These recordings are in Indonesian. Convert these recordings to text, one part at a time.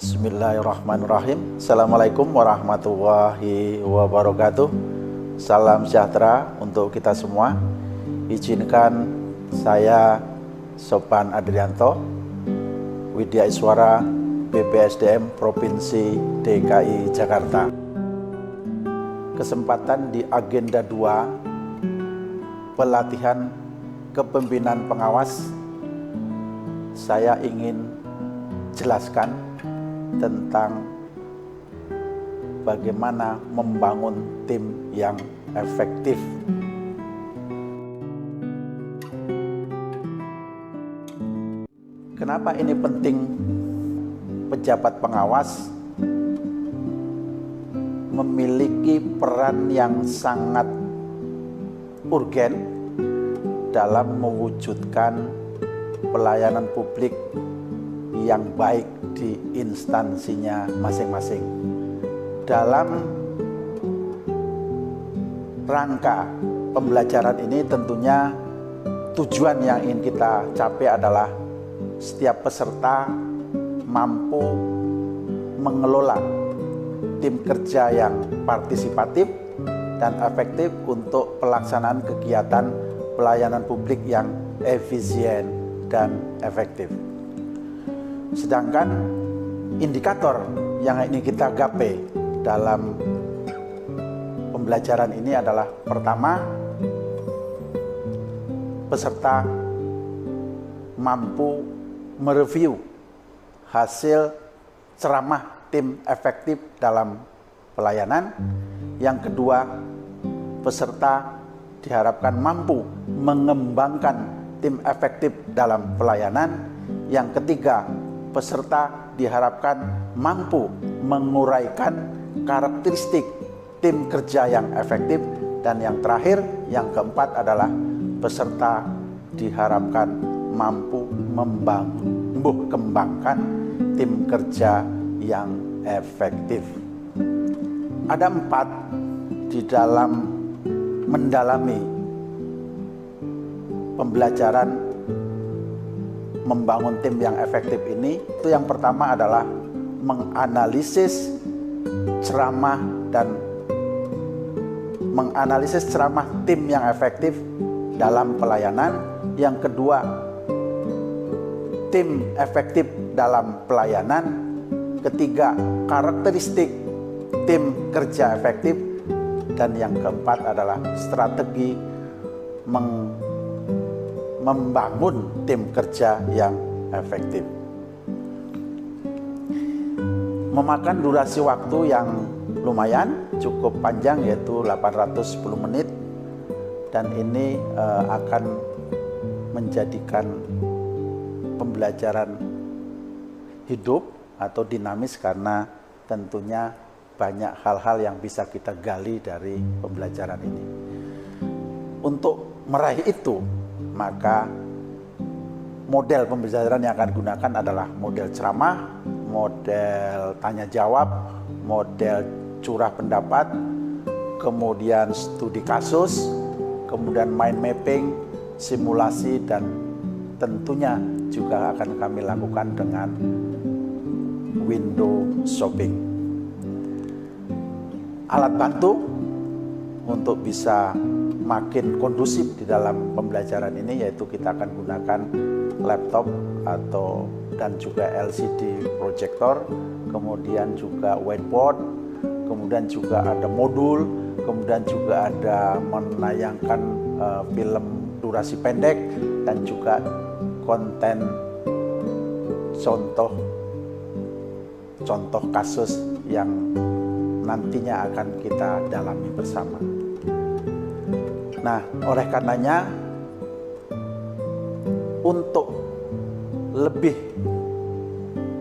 Bismillahirrahmanirrahim. Assalamualaikum warahmatullahi wabarakatuh. Salam sejahtera untuk kita semua. Izinkan saya Sopan Adrianto, Widya Iswara, BPSDM Provinsi DKI Jakarta. Kesempatan di agenda 2 pelatihan kepemimpinan pengawas, saya ingin jelaskan tentang bagaimana membangun tim yang efektif. Kenapa ini penting? Pejabat pengawas memiliki peran yang sangat urgen dalam mewujudkan pelayanan publik yang baik di instansinya masing-masing. Dalam rangka pembelajaran ini tentunya tujuan yang ingin kita capai adalah setiap peserta mampu mengelola tim kerja yang partisipatif dan efektif untuk pelaksanaan kegiatan pelayanan publik yang efisien dan efektif. Sedangkan indikator yang ingin kita gapai dalam pembelajaran ini adalah pertama, peserta mampu mereview hasil ceramah tim efektif dalam pelayanan. Yang kedua, peserta diharapkan mampu mengembangkan tim efektif dalam pelayanan. Yang ketiga, peserta diharapkan mampu menguraikan karakteristik tim kerja yang efektif. Dan yang terakhir, yang keempat adalah peserta diharapkan mampu kembangkan tim kerja yang efektif. Ada 4 di dalam mendalami pembelajaran membangun tim yang efektif ini. Itu yang pertama adalah menganalisis ceramah tim yang efektif dalam pelayanan. Yang kedua, tim efektif dalam pelayanan. Ketiga, karakteristik tim kerja efektif. Dan yang keempat adalah strategi membangun tim kerja yang efektif. Memakan durasi waktu yang lumayan cukup panjang, yaitu 810 menit. Dan ini akan menjadikan pembelajaran hidup atau dinamis, karena tentunya banyak hal-hal yang bisa kita gali dari pembelajaran ini. Untuk meraih itu, maka model pembelajaran yang akan digunakan adalah model ceramah, model tanya jawab, model curah pendapat, kemudian studi kasus, kemudian mind mapping, simulasi, dan tentunya juga akan kami lakukan dengan window shopping. Alat bantu untuk bisa makin kondusif di dalam pembelajaran ini, yaitu kita akan gunakan laptop dan juga LCD projector, kemudian juga whiteboard, kemudian juga ada modul, kemudian juga ada menayangkan film durasi pendek, dan juga konten contoh kasus yang nantinya akan kita dalami bersama. Nah, oleh karenanya, untuk lebih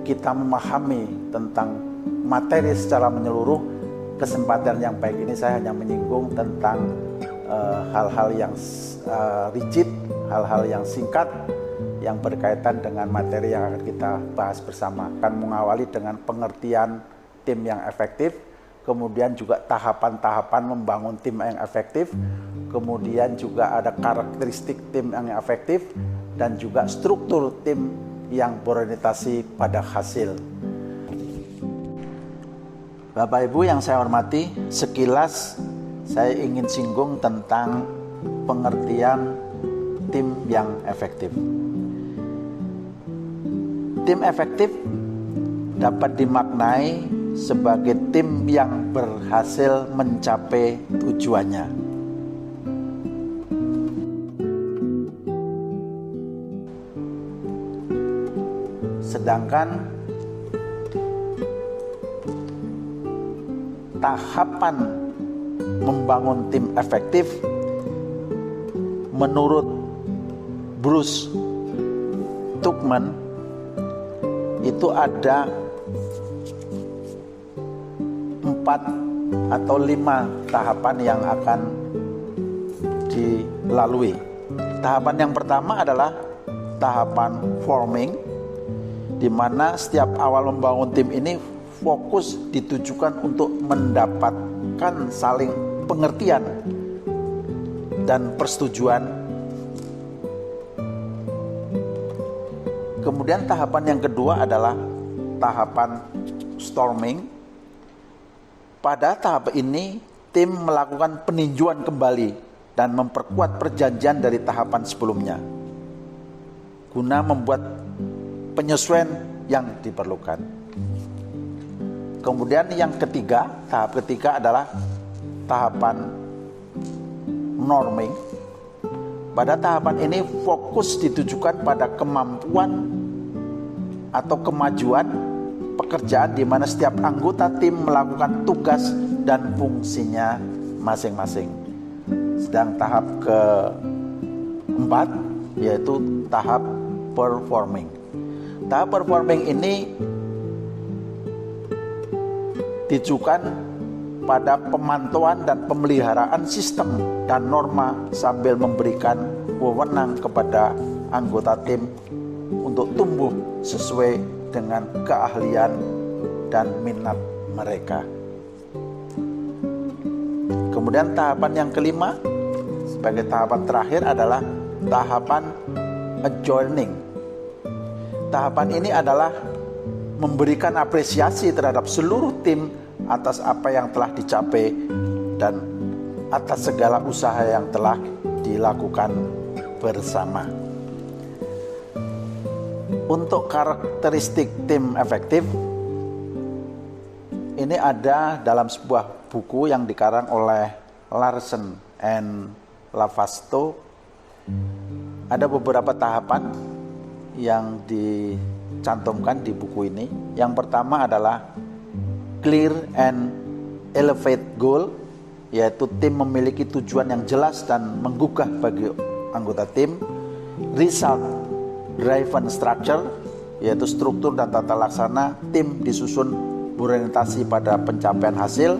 kita memahami tentang materi secara menyeluruh, kesempatan yang baik ini saya hanya menyinggung tentang hal-hal yang rigid, hal-hal yang singkat, yang berkaitan dengan materi yang akan kita bahas bersama. Akan mengawali dengan pengertian tim yang efektif, kemudian juga tahapan-tahapan membangun tim yang efektif, kemudian juga ada karakteristik tim yang efektif, dan juga struktur tim yang berorientasi pada hasil. Bapak Ibu yang saya hormati, sekilas saya ingin singgung tentang pengertian tim yang efektif. Tim efektif dapat dimaknai sebagai tim yang berhasil mencapai tujuannya. Sedangkan tahapan membangun tim efektif menurut Bruce Tuckman itu ada 4 atau 5 tahapan yang akan dilalui. Tahapan yang pertama adalah tahapan forming, di mana setiap awal membangun tim ini fokus ditujukan untuk mendapatkan saling pengertian dan persetujuan. Kemudian tahapan yang kedua adalah tahapan storming. Pada tahap ini tim melakukan peninjauan kembali dan memperkuat perjanjian dari tahapan sebelumnya guna membuat penyesuaian yang diperlukan. Kemudian yang ketiga, tahap ketiga adalah tahapan norming. Pada tahapan ini fokus ditujukan pada kemampuan atau kemajuan pekerjaan di mana setiap anggota tim melakukan tugas dan fungsinya masing-masing. Sedang tahap keempat yaitu tahap performing. Tahap performing ini ditujukan pada pemantauan dan pemeliharaan sistem dan norma sambil memberikan wewenang kepada anggota tim untuk tumbuh sesuai dengan keahlian dan minat mereka. Kemudian tahapan yang kelima sebagai tahapan terakhir adalah tahapan adjourning. Tahapan ini adalah memberikan apresiasi terhadap seluruh tim atas apa yang telah dicapai dan atas segala usaha yang telah dilakukan bersama. Untuk karakteristik tim efektif, ini ada dalam sebuah buku yang dikarang oleh Larsen and Lavasto. Ada beberapa tahapan yang dicantumkan di buku ini. Yang pertama adalah clear and elevate goal, yaitu tim memiliki tujuan yang jelas dan menggugah bagi anggota tim. Result driven structure, yaitu struktur dan tata laksana tim disusun berorientasi pada pencapaian hasil.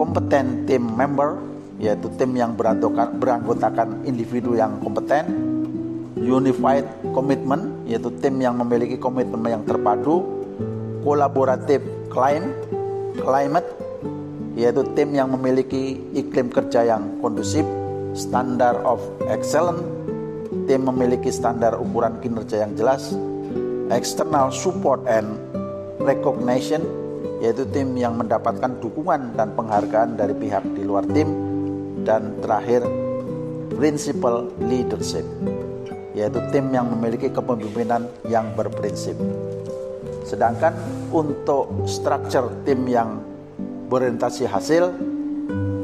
Competent team member, yaitu tim yang beranggotakan individu yang kompeten. Unified commitment, yaitu tim yang memiliki komitmen yang terpadu. Collaborative climate, yaitu tim yang memiliki iklim kerja yang kondusif. Standard of excellence, tim memiliki standar ukuran kinerja yang jelas. External support and recognition, yaitu tim yang mendapatkan dukungan dan penghargaan dari pihak di luar tim. Dan terakhir, principle leadership, yaitu tim yang memiliki kepemimpinan yang berprinsip. Sedangkan untuk struktur tim yang berorientasi hasil,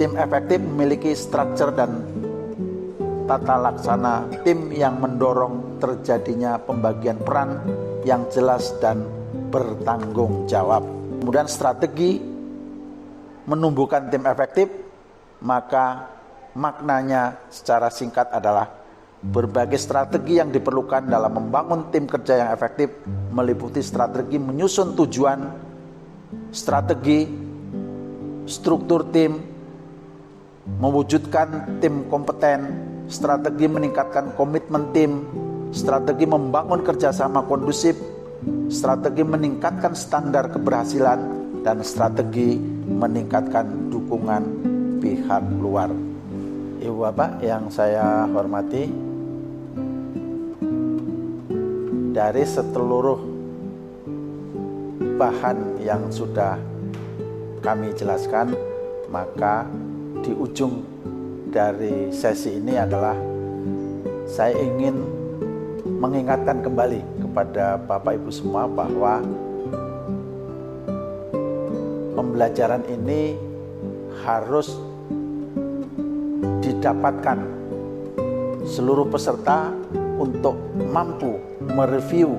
tim efektif memiliki struktur dan tata laksana tim yang mendorong terjadinya pembagian peran yang jelas dan bertanggung jawab. Kemudian strategi menumbuhkan tim efektif, maka maknanya secara singkat adalah berbagai strategi yang diperlukan dalam membangun tim kerja yang efektif meliputi strategi menyusun tujuan, strategi struktur tim, mewujudkan tim kompeten, strategi meningkatkan komitmen tim, strategi membangun kerjasama kondusif, strategi meningkatkan standar keberhasilan, dan strategi meningkatkan dukungan pihak luar. Ibu Bapak yang saya hormati, dari seluruh bahan yang sudah kami jelaskan, maka di ujung dari sesi ini adalah saya ingin mengingatkan kembali kepada Bapak Ibu semua bahwa pembelajaran ini harus didapatkan seluruh peserta untuk mampu mereview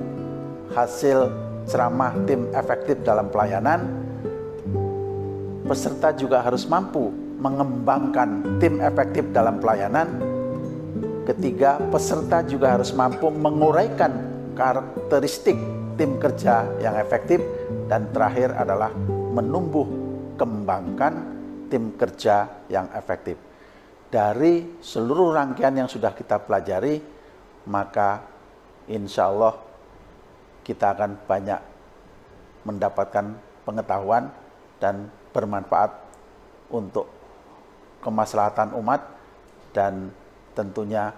hasil ceramah tim efektif dalam pelayanan. Peserta juga harus mampu mengembangkan tim efektif dalam pelayanan. Ketiga, peserta juga harus mampu menguraikan karakteristik tim kerja yang efektif. Dan terakhir adalah menumbuh kembangkan tim kerja yang efektif. Dari seluruh rangkaian yang sudah kita pelajari, maka insya Allah kita akan banyak mendapatkan pengetahuan dan bermanfaat untuk kemaslahatan umat, dan tentunya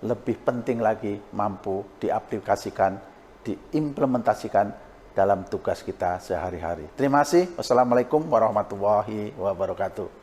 lebih penting lagi mampu diaplikasikan, diimplementasikan dalam tugas kita sehari-hari. Terima kasih. Wassalamualaikum warahmatullahi wabarakatuh.